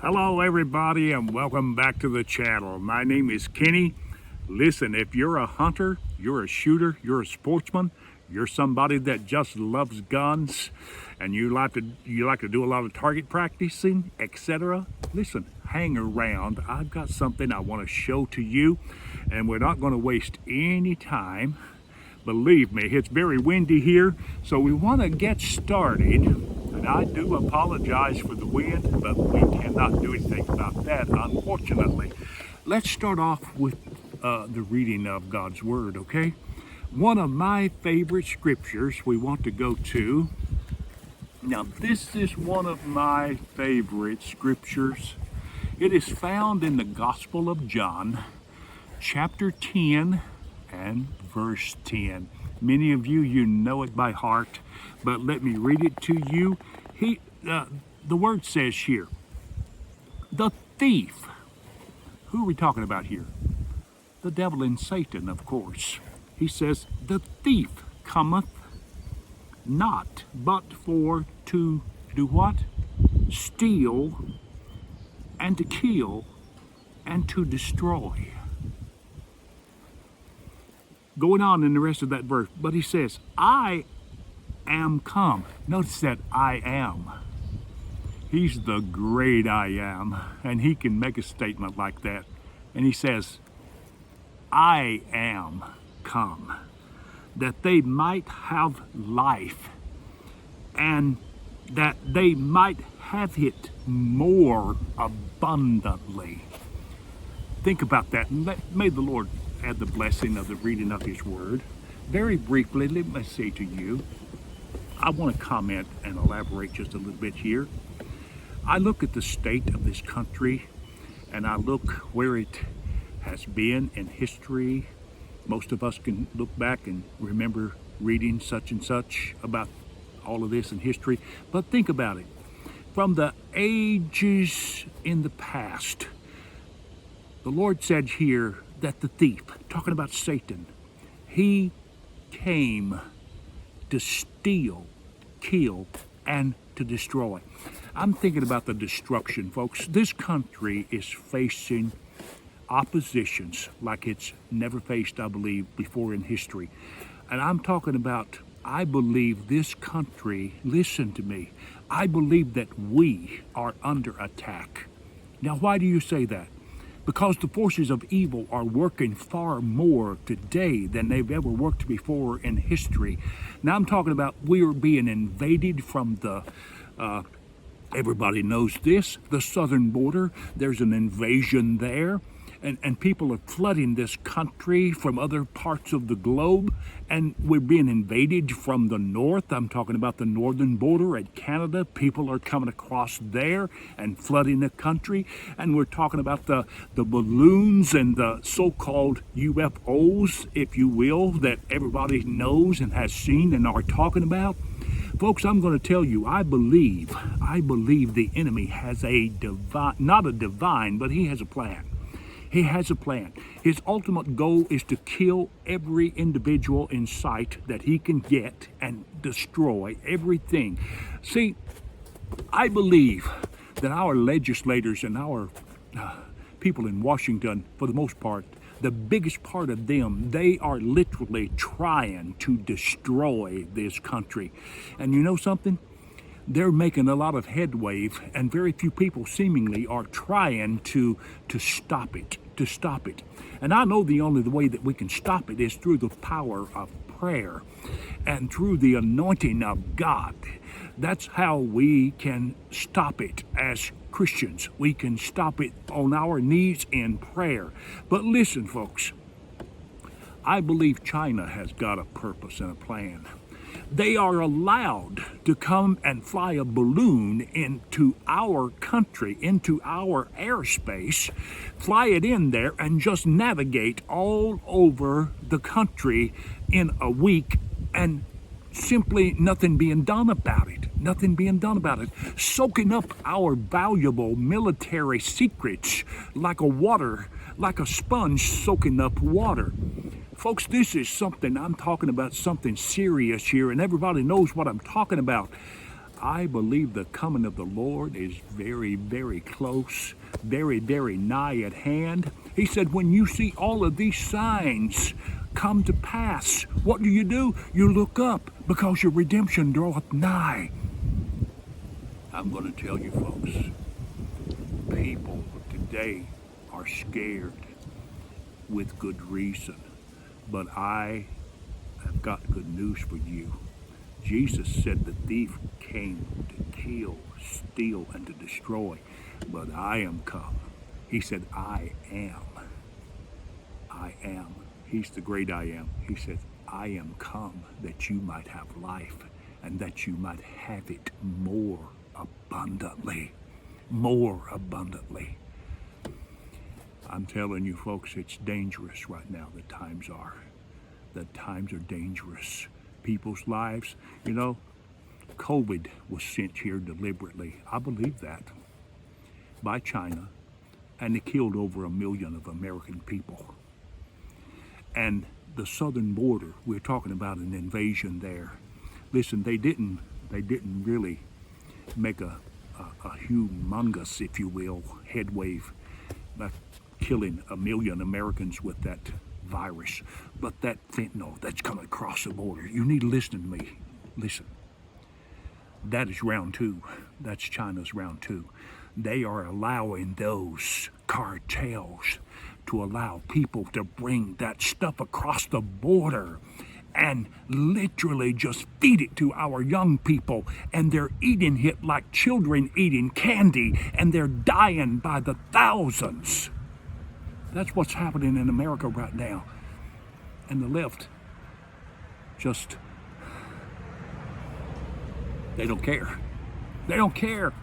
Hello everybody and welcome back to the channel. My name is Kenny. Listen, if you're a hunter, you're a shooter, you're a sportsman, you're somebody that just loves guns and you like to do a lot of target practicing, etc. Listen, hang around. I've got something I want to show to you and we're not going to waste any time. Believe me, it's very windy here, so we want to get started. And I do apologize for the wind, but we cannot do anything about that, unfortunately. Let's start off with the reading of God's Word, okay? One of my favorite scriptures we want to go to. Now, this is one of my favorite scriptures. It is found in the Gospel of John, chapter 10 and verse 10. Many of you know it by heart, but let me read it to you. The word says here, the thief. Who are we talking about here? The devil and Satan, of course. He says, the thief cometh not but for to do what? Steal and to kill and to destroy. Going on in the rest of that verse, but he says, I am come. Notice that I am. He's the great I am, and he can make a statement like that. And he says, I am come, that they might have life, and that they might have it more abundantly. Think about that, and may the Lord add the blessing of the reading of his word. Very briefly, let me say to you, I want to comment and elaborate just a little bit here. I look at the state of this country and I look where it has been in history. Most of us can look back and remember reading such and such about all of this in history. But think about it. From the ages in the past, the Lord said here that the thief, talking about Satan, he came to steal, kill, and to destroy. I'm thinking about the destruction, folks. This country is facing oppositions like it's never faced, I believe, before in history. And I'm talking about, I believe this country, listen to me, I believe that we are under attack. Now, why do you say that? Because the forces of evil are working far more today than they've ever worked before in history. Now I'm talking about we are being invaded from the, everybody knows this, the southern border. There's an invasion there. And people are flooding this country from other parts of the globe, and we're being invaded from the north. I'm talking about the northern border at Canada. People are coming across there and flooding the country, and we're talking about the balloons and the so-called UFOs, if you will, that everybody knows and has seen and are talking about. Folks, I'm going to tell you, I believe the enemy has a divine, not a divine, but he has a plan. He has a plan. His ultimate goal is to kill every individual in sight that he can get and destroy everything. See, I believe that our legislators and our people in Washington, for the most part, the biggest part of them, they are literally trying to destroy this country. And you know something? They're making a lot of headway, and very few people seemingly are trying to stop it, And I know the only way that we can stop it is through the power of prayer and through the anointing of God. That's how we can stop it as Christians. We can stop it on our knees in prayer. But listen, folks, I believe China has got a purpose and a plan. They are allowed to come and fly a balloon into our country, into our airspace, fly it in there and just navigate all over the country in a week, and simply nothing being done about it. Soaking up our valuable military secrets like a sponge soaking up water. Folks, this is something, I'm talking about something serious here, and everybody knows what I'm talking about. I believe the coming of the Lord is very, very close, very, very nigh at hand. He said, when you see all of these signs come to pass, what do? You look up, because your redemption draweth nigh. I'm going to tell you, folks, people today are scared with good reason. But I have got good news for you. Jesus said the thief came to kill, steal, and to destroy, but I am come. He said, I am. I am. He's the great I am. He said, I am come that you might have life, and that you might have it more abundantly. More abundantly. I'm telling you, folks, it's dangerous right now. The times are. The times are dangerous. People's lives, COVID was sent here deliberately. I believe that. By China. And they killed over 1 million of American people. And the southern border, we're talking about an invasion there. Listen, they didn't really make a humongous, if you will, headway by killing 1 million Americans with that virus. But that fentanyl that's coming across the border, you need to listen to me. Listen. That is round two. That's China's round two. They are allowing those cartels to allow people to bring that stuff across the border and literally just feed it to our young people, and they're eating it like children eating candy, and they're dying by the thousands. That's what's happening in America right now. And the left just, they don't care. They don't care.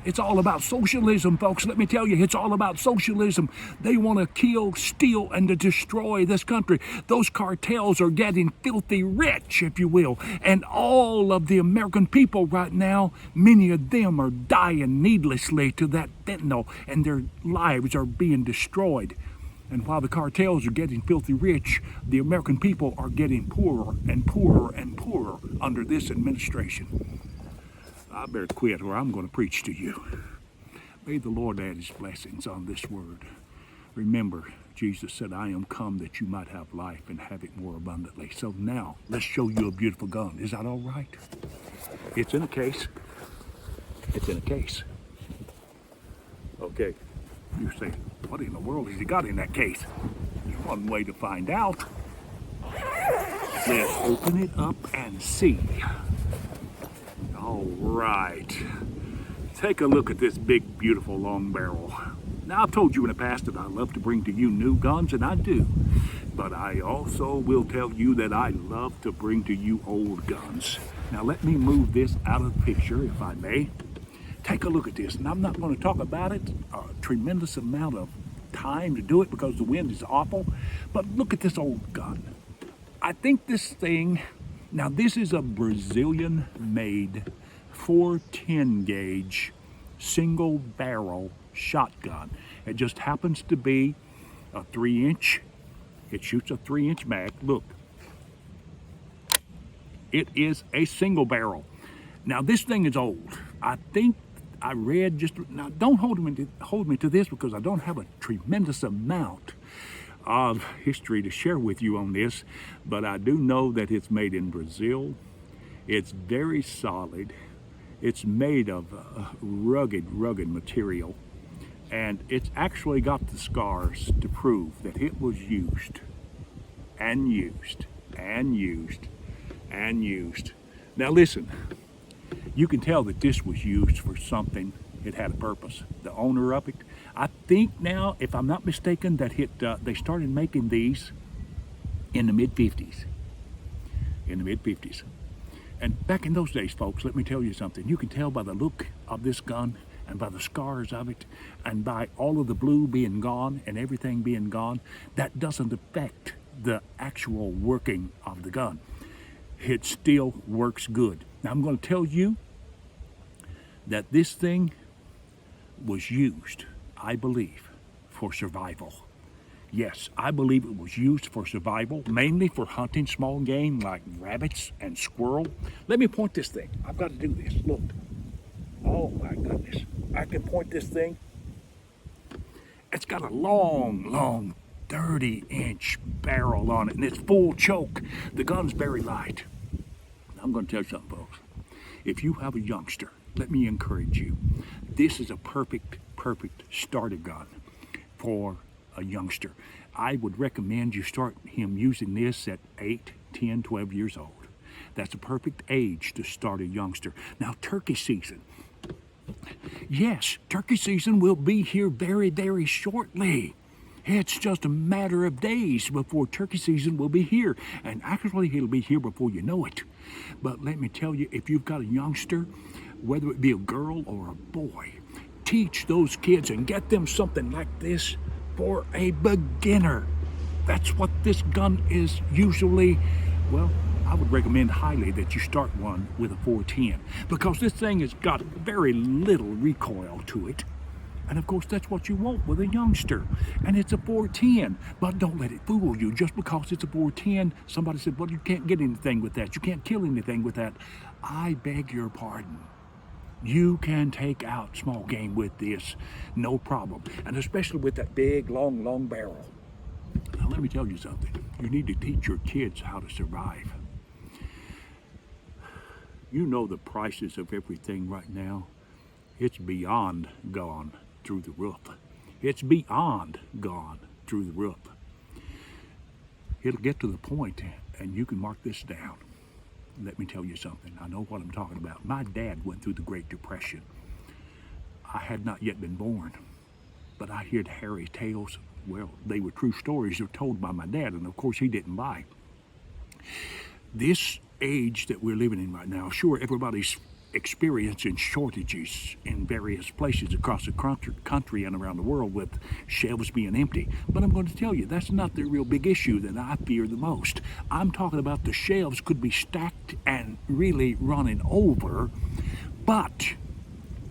It's all about socialism, folks. Let me tell you, it's all about socialism. They want to kill, steal, and to destroy this country. Those cartels are getting filthy rich, if you will. And all of the American people right now, many of them are dying needlessly to that fentanyl, and their lives are being destroyed. And while the cartels are getting filthy rich, the American people are getting poorer and poorer and poorer under this administration. I better quit, or I'm going to preach to you. May the Lord add his blessings on this word. Remember, Jesus said, I am come that you might have life and have it more abundantly. So now, let's show you a beautiful gun. Is that all right? It's in a case. It's in a case. Okay. You say, what in the world has he got in that case? There's one way to find out. Let's open it up and see. All right. Take a look at this big, beautiful, long barrel. Now, I've told you in the past that I love to bring to you new guns, and I do. But I also will tell you that I love to bring to you old guns. Now, let me move this out of the picture, if I may. Take a look at this. And I'm not going to talk about it a tremendous amount of time to do it because the wind is awful. But look at this old gun. I think this thing... Now, this is a Brazilian-made 410 gauge single barrel shotgun. It just happens to be a 3-inch. It shoots a 3-inch mag. Look, it is a single barrel. Now, this thing is old. I think I read now. Don't hold me to this because I don't have a tremendous amount of history to share with you on this, but I do know that it's made in Brazil. It's very solid. It's made of rugged material, and it's actually got the scars to prove that it was used and used and used and used. Now listen, you can tell that this was used for something. It had a purpose. The owner of it, I think now, if I'm not mistaken, that they started making these in the mid-50s. In the mid-50s. And back in those days, folks, let me tell you something. You can tell by the look of this gun and by the scars of it and by all of the blue being gone and everything being gone, that doesn't affect the actual working of the gun. It still works good. Now, I'm going to tell you that this thing was used, I believe, for survival. Yes, I believe it was used for survival, mainly for hunting small game like rabbits and squirrel. Let me point this thing. I've got to do this. Look. Oh my goodness. I can point this thing. It's got a long 30-inch barrel on it, and it's full choke. The gun's very light. I'm going to tell you something, folks. If you have a youngster, let me encourage you. This is a perfect starter gun for a youngster. I would recommend you start him using this at 8, 10, 12 years old. That's a perfect age to start a youngster. Now, turkey season. Yes, turkey season will be here very shortly. It's just a matter of days before turkey season will be here. And actually, it'll be here before you know it. But let me tell you, if you've got a youngster, whether it be a girl or a boy, teach those kids and get them something like this for a beginner. That's what this gun is usually. Well, I would recommend highly that you start one with a 410 because this thing has got very little recoil to it. And of course, that's what you want with a youngster. And it's a 410, but don't let it fool you. Just because it's a 410, somebody said, well, you can't get anything with that. You can't kill anything with that. I beg your pardon. You can take out small game with this, no problem. And especially with that big, long barrel. Now, let me tell you something. You need to teach your kids how to survive. You know the prices of everything right now. It's beyond gone through the roof. It's beyond gone through the roof. It'll get to the point, and you can mark this down. Let me tell you something. I know what I'm talking about. My dad went through the Great Depression. I had not yet been born, but I heard hairy tales. Well, they were true stories that were told by my dad, and of course he didn't lie. This age that we're living in right now, sure, everybody's experiencing shortages in various places across the country and around the world with shelves being empty. But I'm going to tell you, that's not the real big issue that I fear the most. I'm talking about the shelves could be stacked and really running over, but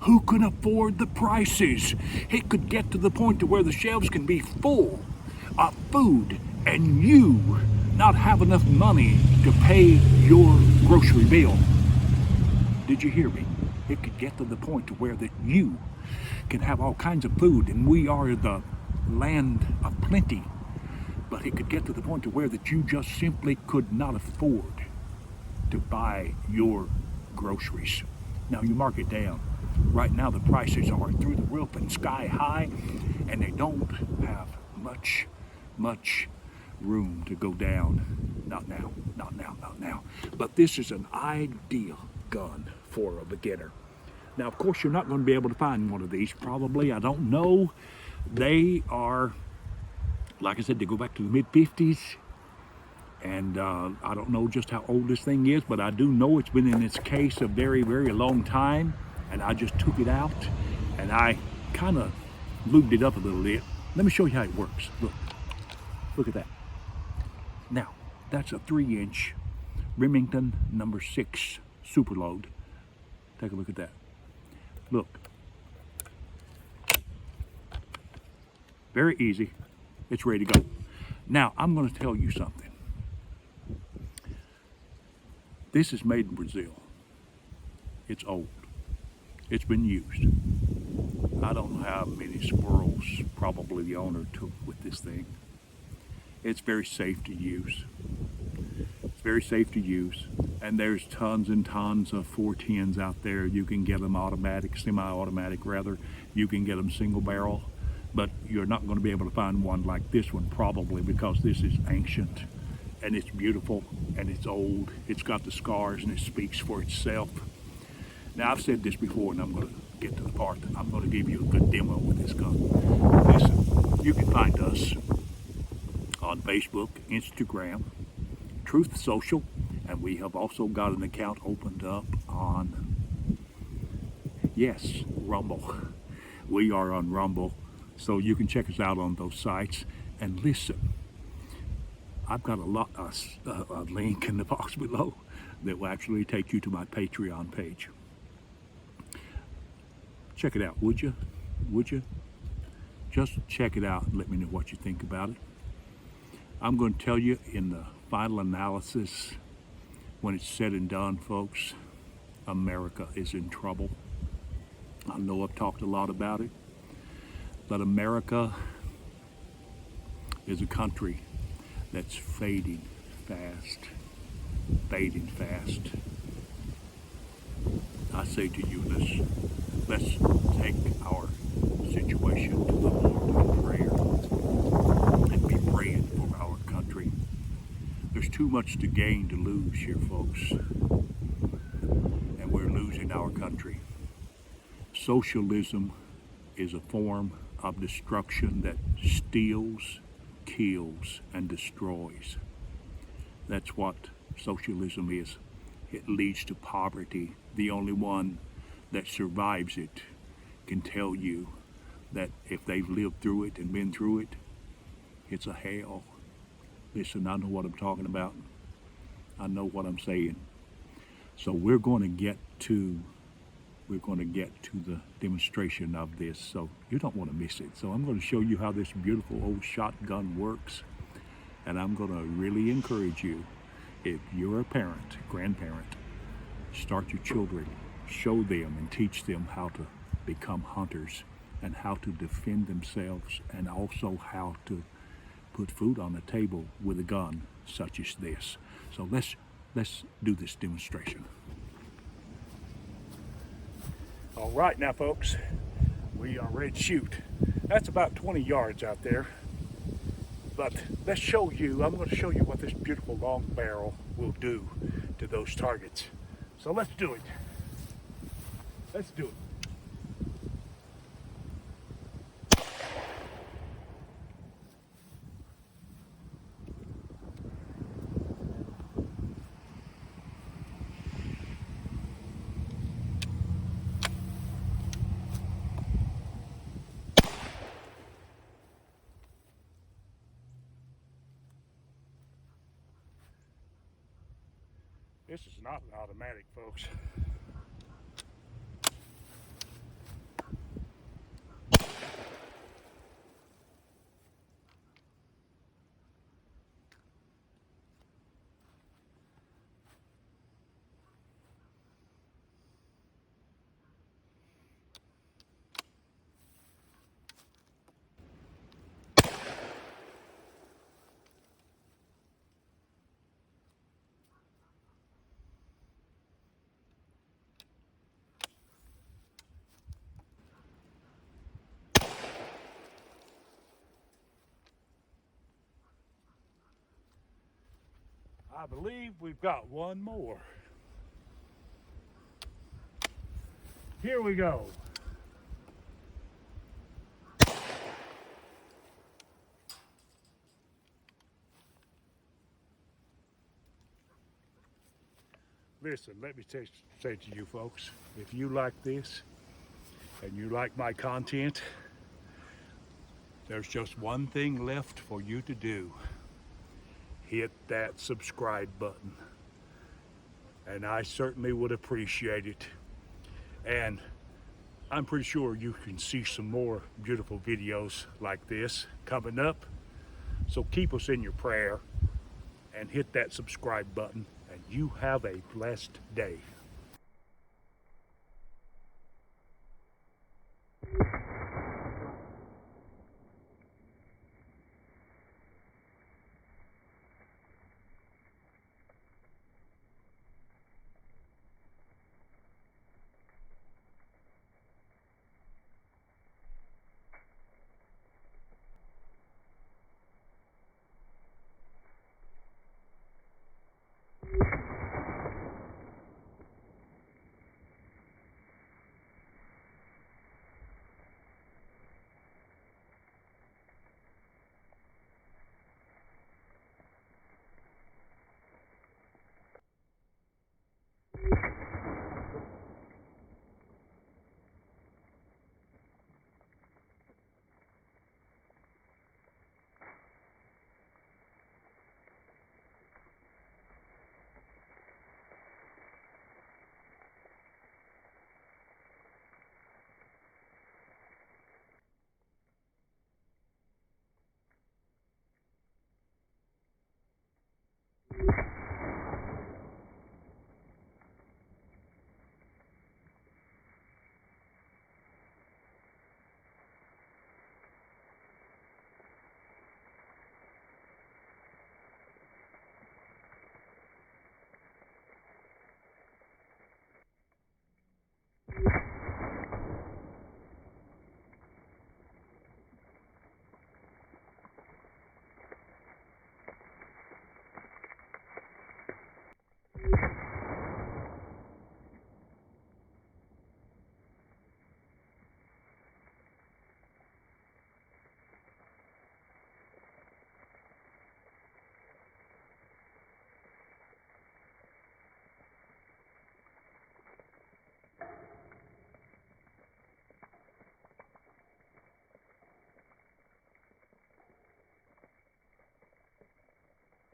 who can afford the prices? It could get to the point to where the shelves can be full of food and you not have enough money to pay your grocery bill. Did you hear me? It could get to the point to where that you can have all kinds of food, and we are the land of plenty. But it could get to the point to where that you just simply could not afford to buy your groceries. Now you mark it down. Right now the prices are through the roof and sky high, and they don't have much room to go down. Not now. But this is an ideal gun for a beginner. Now, of course, you're not going to be able to find one of these, probably. I don't know. They are, like I said, they go back to the mid-50s. And I don't know just how old this thing is, but I do know it's been in its case a very long time. And I just took it out, and I kind of lubed it up a little bit. Let me show you how it works. Look at that. Now, that's a 3-inch Remington number 6 super load. Take a look at that. Look. Very easy. It's ready to go. Now, I'm going to tell you something. This is made in Brazil. It's old. It's been used. I don't know how many squirrels probably the owner took with this thing. It's very safe to use. It's very safe to use. And there's tons and tons of 410s out there. You can get them automatic, semi-automatic rather. You can get them single barrel. But you're not going to be able to find one like this one probably, because this is ancient and it's beautiful and it's old. It's got the scars and it speaks for itself. Now, I've said this before, and I'm going to get to the part. I'm going to give you a good demo with this gun. Listen, you can find us on Facebook, Instagram, Truth Social, and we have also got an account opened up on, yes, Rumble. We are on Rumble, so you can check us out on those sites. And listen, I've got a link in the box below that will actually take you to my Patreon page. Check it out, would you? Just check it out and let me know what you think about it. I'm going to tell you in the final analysis, when it's said and done, folks, America is in trouble. I know I've talked a lot about it, but America is a country that's fading fast, fading fast. I say to you, let's take our situation to the Lord in prayer and be praying for our country. There's too much to gain to lose here, folks, and we're losing our country. Socialism is a form of destruction that steals, kills, and destroys. That's what socialism is. It leads to poverty. The only one that survives it can tell you that if they've lived through it and been through it, it's a hell. Listen, I know what I'm talking about. I know what I'm saying. So we're going to get to the demonstration of this, so you don't want to miss it. So I'm going to show you how this beautiful old shotgun works, and I'm going to really encourage you, if you're a parent, grandparent, start your children, show them and teach them how to become hunters and how to defend themselves, and also how to put food on the table with a gun such as this. So let's do this demonstration. All right, now folks, we are ready to shoot. That's about 20 yards out there. But let's show you, I'm going to show you what this beautiful long barrel will do to those targets. So let's do it. Let's do it. This is not an automatic, folks. I believe we've got one more. Here we go. Listen, let me say to you folks, if you like this and you like my content, there's just one thing left for you to do. Hit that subscribe button. And I certainly would appreciate it. And I'm pretty sure you can see some more beautiful videos like this coming up. So keep us in your prayer and hit that subscribe button, and you have a blessed day.